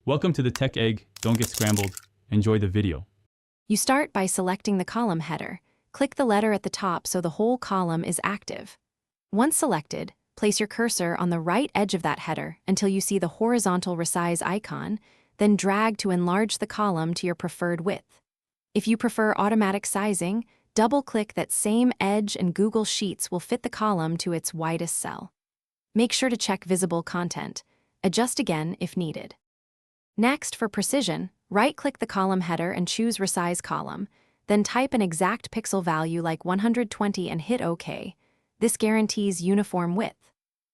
Welcome to the Tech Egg. Don't get scrambled. Enjoy the video. You start by selecting the column header. Click the letter at the top so the whole column is active. Once selected, place your cursor on the right edge of that header until you see the horizontal resize icon, then drag to enlarge the column to your preferred width. If you prefer automatic sizing, double-click that same edge and Google Sheets will fit the column to its widest cell. Make sure to check visible content. Adjust again if needed. Next, for precision, right-click the column header and choose Resize Column, then type an exact pixel value like 120 and hit OK. This guarantees uniform width.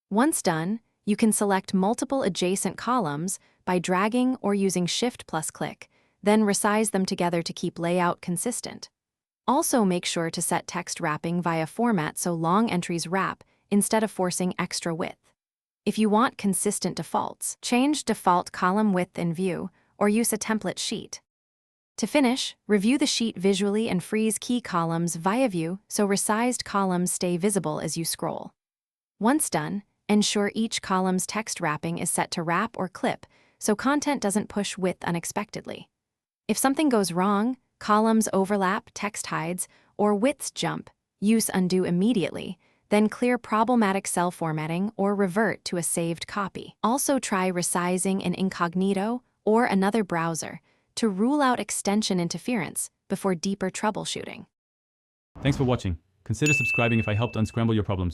Once done, you can select multiple adjacent columns by dragging or using Shift+click, then resize them together to keep layout consistent. Also make sure to set text wrapping via format so long entries wrap instead of forcing extra width. If you want consistent defaults, change default column width in View or use a template sheet. To finish, review the sheet visually and freeze key columns via View so resized columns stay visible as you scroll. Once done, ensure each column's text wrapping is set to wrap or clip so content doesn't push width unexpectedly. If something goes wrong, columns overlap, text hides, or widths jump, use Undo immediately, then clear problematic cell formatting or revert to a saved copy. Also try resizing in Incognito or another browser to rule out extension interference before deeper troubleshooting. Thanks for watching. Consider subscribing if I helped unscramble your problems.